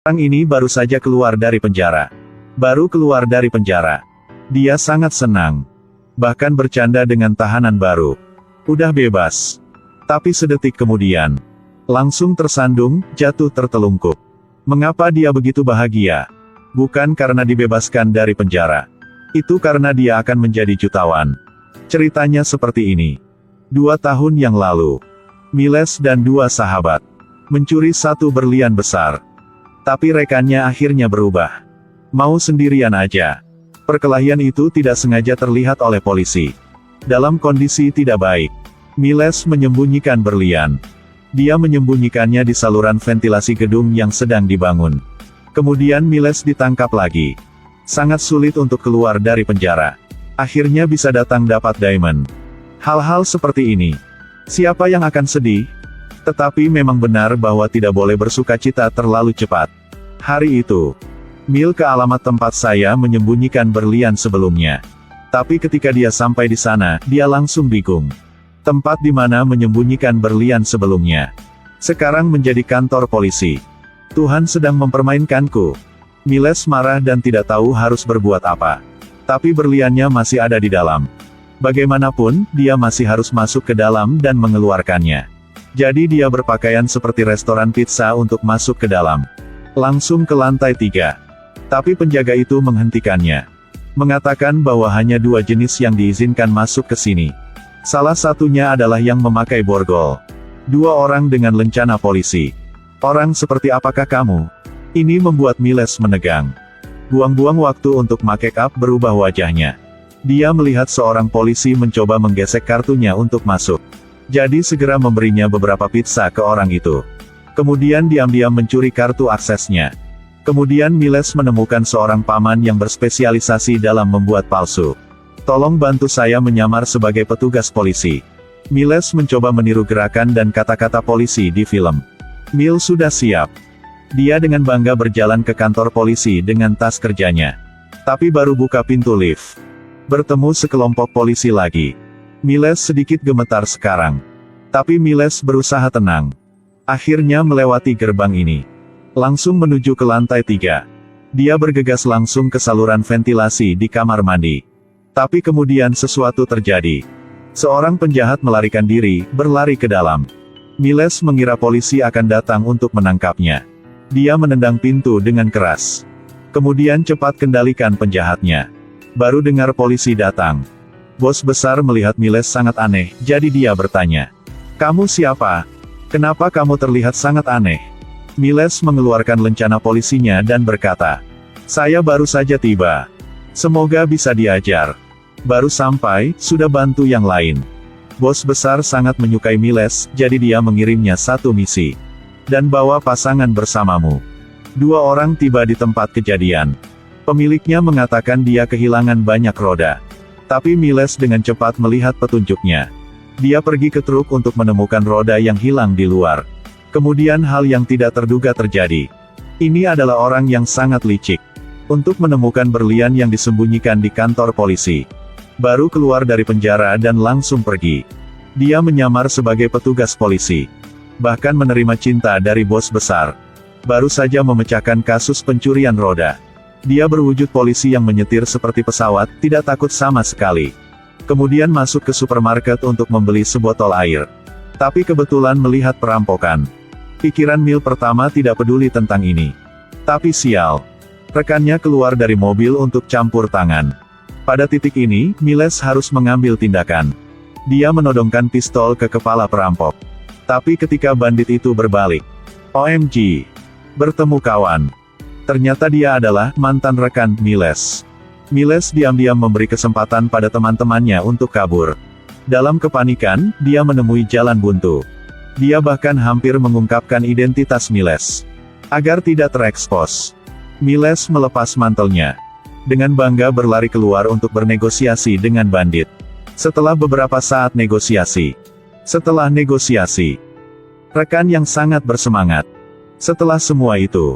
Orang ini baru saja keluar dari penjara. Baru keluar dari penjara. Dia sangat senang. Bahkan bercanda dengan tahanan baru. Udah bebas. Tapi sedetik kemudian, langsung tersandung, jatuh tertelungkup. Mengapa dia begitu bahagia? Bukan karena dibebaskan dari penjara. Itu karena dia akan menjadi jutawan. Ceritanya seperti ini. 2 tahun yang lalu, Miles dan 2 sahabat mencuri 1 berlian besar. Tapi rekannya akhirnya berubah. Mau sendirian aja. Perkelahian itu tidak sengaja terlihat oleh polisi. Dalam kondisi tidak baik, Miles menyembunyikan berlian. Dia menyembunyikannya di saluran ventilasi gedung yang sedang dibangun. Kemudian Miles ditangkap lagi. Sangat sulit untuk keluar dari penjara. Akhirnya bisa datang dapat diamond. Hal-hal seperti ini. Siapa yang akan sedih? Tetapi memang benar bahwa tidak boleh bersukacita terlalu cepat. Hari itu, Mil ke alamat tempat saya menyembunyikan berlian sebelumnya. Tapi ketika dia sampai di sana, dia langsung bingung. Tempat di mana menyembunyikan berlian sebelumnya sekarang menjadi kantor polisi. Tuhan sedang mempermainkanku. Miles marah dan tidak tahu harus berbuat apa. Tapi berliannya masih ada di dalam. Bagaimanapun, dia masih harus masuk ke dalam dan mengeluarkannya. Jadi dia berpakaian seperti restoran pizza untuk masuk ke dalam. Langsung ke lantai 3. Tapi penjaga itu menghentikannya. Mengatakan bahwa hanya 2 jenis yang diizinkan masuk ke sini. Salah satunya adalah yang memakai borgol. 2 orang dengan lencana polisi. Orang seperti apakah kamu? Ini membuat Miles menegang. Buang-buang waktu untuk make up berubah wajahnya. Dia melihat seorang polisi mencoba menggesek kartunya untuk masuk. Jadi segera memberinya beberapa pizza ke orang itu. Kemudian diam-diam mencuri kartu aksesnya. Kemudian Miles menemukan seorang paman yang berspesialisasi dalam membuat palsu. Tolong bantu saya menyamar sebagai petugas polisi. Miles mencoba meniru gerakan dan kata-kata polisi di film. Mil sudah siap. Dia dengan bangga berjalan ke kantor polisi dengan tas kerjanya. Tapi baru buka pintu lift, bertemu sekelompok polisi lagi. Miles sedikit gemetar sekarang. Tapi Miles berusaha tenang. Akhirnya melewati gerbang ini. Langsung menuju ke lantai 3. Dia bergegas langsung ke saluran ventilasi di kamar mandi. Tapi kemudian sesuatu terjadi. Seorang penjahat melarikan diri, berlari ke dalam. Miles mengira polisi akan datang untuk menangkapnya. Dia menendang pintu dengan keras. Kemudian cepat kendalikan penjahatnya. Baru dengar polisi datang. Bos besar melihat Miles sangat aneh, jadi dia bertanya. Kamu siapa? Kenapa kamu terlihat sangat aneh? Miles mengeluarkan lencana polisinya dan berkata. Saya baru saja tiba. Semoga bisa diajar. Baru sampai, sudah bantu yang lain. Bos besar sangat menyukai Miles, jadi dia mengirimnya 1 misi. Dan bawa pasangan bersamamu. 2 orang tiba di tempat kejadian. Pemiliknya mengatakan dia kehilangan banyak roda. Tapi Miles dengan cepat melihat petunjuknya. Dia pergi ke truk untuk menemukan roda yang hilang di luar. Kemudian hal yang tidak terduga terjadi. Ini adalah orang yang sangat licik. Untuk menemukan berlian yang disembunyikan di kantor polisi. Baru keluar dari penjara dan langsung pergi. Dia menyamar sebagai petugas polisi. Bahkan menerima cinta dari bos besar. Baru saja memecahkan kasus pencurian roda. Dia berwujud polisi yang menyetir seperti pesawat, tidak takut sama sekali. Kemudian masuk ke supermarket untuk membeli sebotol air. Tapi kebetulan melihat perampokan. Pikiran Mil pertama tidak peduli tentang ini. Tapi sial. Rekannya keluar dari mobil untuk campur tangan. Pada titik ini, Miles harus mengambil tindakan. Dia menodongkan pistol ke kepala perampok. Tapi ketika bandit itu berbalik. OMG. Bertemu kawan. Ternyata dia adalah mantan rekan Miles. Miles diam-diam memberi kesempatan pada teman-temannya untuk kabur. Dalam kepanikan, dia menemui jalan buntu. Dia bahkan hampir mengungkapkan identitas Miles. Agar tidak terekspos. Miles melepas mantelnya. Dengan bangga berlari keluar untuk bernegosiasi dengan bandit. Setelah beberapa saat negosiasi. Rekan yang sangat bersemangat. Setelah semua itu.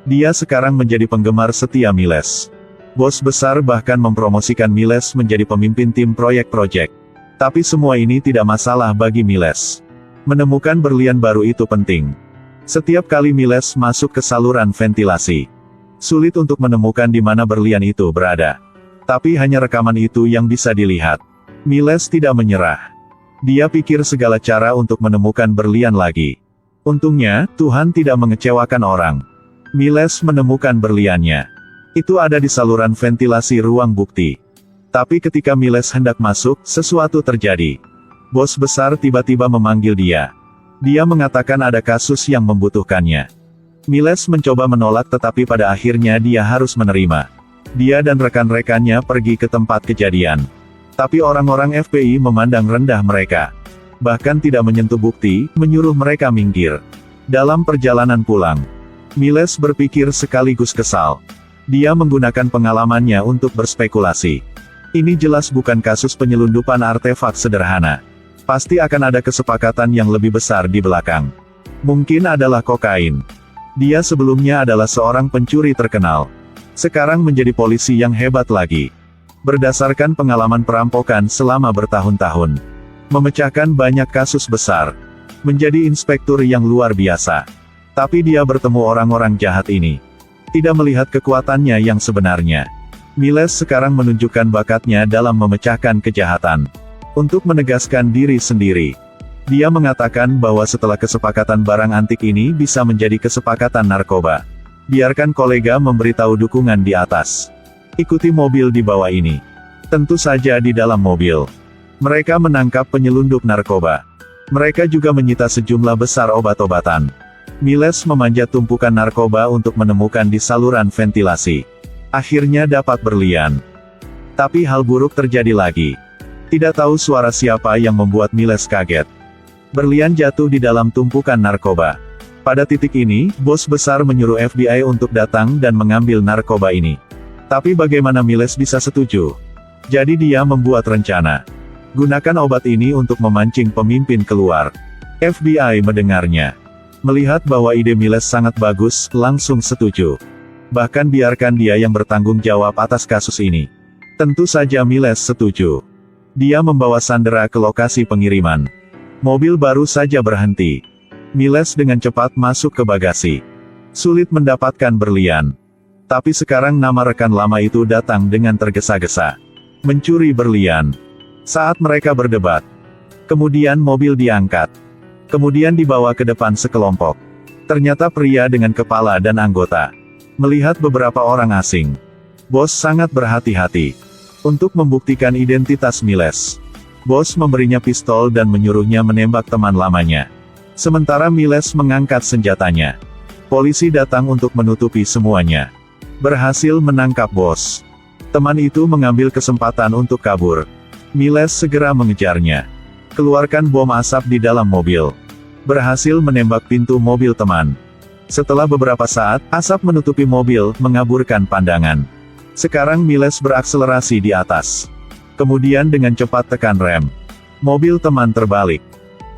Dia sekarang menjadi penggemar setia Miles. Bos besar bahkan mempromosikan Miles menjadi pemimpin tim proyek-proyek. Tapi semua ini tidak masalah bagi Miles. Menemukan berlian baru itu penting. Setiap kali Miles masuk ke saluran ventilasi, sulit untuk menemukan di mana berlian itu berada. Tapi hanya rekaman itu yang bisa dilihat. Miles tidak menyerah. Dia pikir segala cara untuk menemukan berlian lagi. Untungnya, Tuhan tidak mengecewakan orang. Miles menemukan berliannya. Itu ada di saluran ventilasi ruang bukti. Tapi ketika Miles hendak masuk, sesuatu terjadi. Bos besar tiba-tiba memanggil dia. Dia mengatakan ada kasus yang membutuhkannya. Miles mencoba menolak tetapi pada akhirnya dia harus menerima. Dia dan rekan-rekannya pergi ke tempat kejadian. Tapi orang-orang FBI memandang rendah mereka. Bahkan tidak menyentuh bukti, menyuruh mereka minggir. Dalam perjalanan pulang, Miles berpikir sekaligus kesal. Dia menggunakan pengalamannya untuk berspekulasi. Ini jelas bukan kasus penyelundupan artefak sederhana. Pasti akan ada kesepakatan yang lebih besar di belakang. Mungkin adalah kokain. Dia sebelumnya adalah seorang pencuri terkenal. Sekarang menjadi polisi yang hebat lagi. Berdasarkan pengalaman perampokan selama bertahun-tahun. Memecahkan banyak kasus besar. Menjadi inspektur yang luar biasa. Tapi dia bertemu orang-orang jahat ini. Tidak melihat kekuatannya yang sebenarnya. Miles sekarang menunjukkan bakatnya dalam memecahkan kejahatan. Untuk menegaskan diri sendiri. Dia mengatakan bahwa setelah kesepakatan barang antik ini bisa menjadi kesepakatan narkoba. Biarkan kolega memberitahu dukungan di atas. Ikuti mobil di bawah ini. Tentu saja di dalam mobil. Mereka menangkap penyelundup narkoba. Mereka juga menyita sejumlah besar obat-obatan. Miles memanjat tumpukan narkoba untuk menemukan di saluran ventilasi. Akhirnya dapat berlian. Tapi hal buruk terjadi lagi. Tidak tahu suara siapa yang membuat Miles kaget. Berlian jatuh di dalam tumpukan narkoba. Pada titik ini, bos besar menyuruh FBI untuk datang dan mengambil narkoba ini. Tapi bagaimana Miles bisa setuju? Jadi dia membuat rencana. Gunakan obat ini untuk memancing pemimpin keluar. FBI mendengarnya. Melihat bahwa ide Miles sangat bagus, langsung setuju. Bahkan biarkan dia yang bertanggung jawab atas kasus ini. Tentu saja Miles setuju. Dia membawa Sandra ke lokasi pengiriman. Mobil baru saja berhenti. Miles dengan cepat masuk ke bagasi. Sulit mendapatkan berlian. Tapi sekarang nama rekan lama itu datang dengan tergesa-gesa. Mencuri berlian. Saat mereka berdebat. Kemudian mobil diangkat. Kemudian dibawa ke depan sekelompok. Ternyata pria dengan kepala dan anggota. Melihat beberapa orang asing. Bos sangat berhati-hati. Untuk membuktikan identitas Miles. Bos memberinya pistol dan menyuruhnya menembak teman lamanya. Sementara Miles mengangkat senjatanya. Polisi datang untuk menutupi semuanya. Berhasil menangkap bos. Teman itu mengambil kesempatan untuk kabur. Miles segera mengejarnya. Keluarkan bom asap di dalam mobil. Berhasil menembak pintu mobil teman. Setelah beberapa saat, asap menutupi mobil, mengaburkan pandangan. Sekarang Miles berakselerasi di atas. Kemudian dengan cepat tekan rem. Mobil teman terbalik.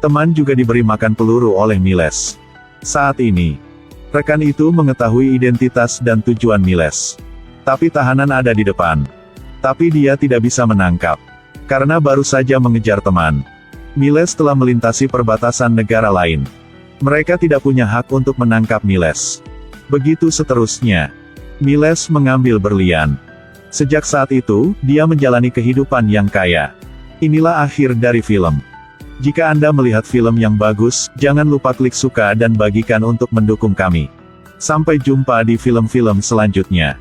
Teman juga diberi makan peluru oleh Miles. Saat ini, rekan itu mengetahui identitas dan tujuan Miles. Tapi tahanan ada di depan. Tapi dia tidak bisa menangkap. Karena baru saja mengejar teman. Miles telah melintasi perbatasan negara lain. Mereka tidak punya hak untuk menangkap Miles. Begitu seterusnya. Miles mengambil berlian. Sejak saat itu, dia menjalani kehidupan yang kaya. Inilah akhir dari film. Jika Anda melihat film yang bagus, jangan lupa klik suka dan bagikan untuk mendukung kami. Sampai jumpa di film-film selanjutnya.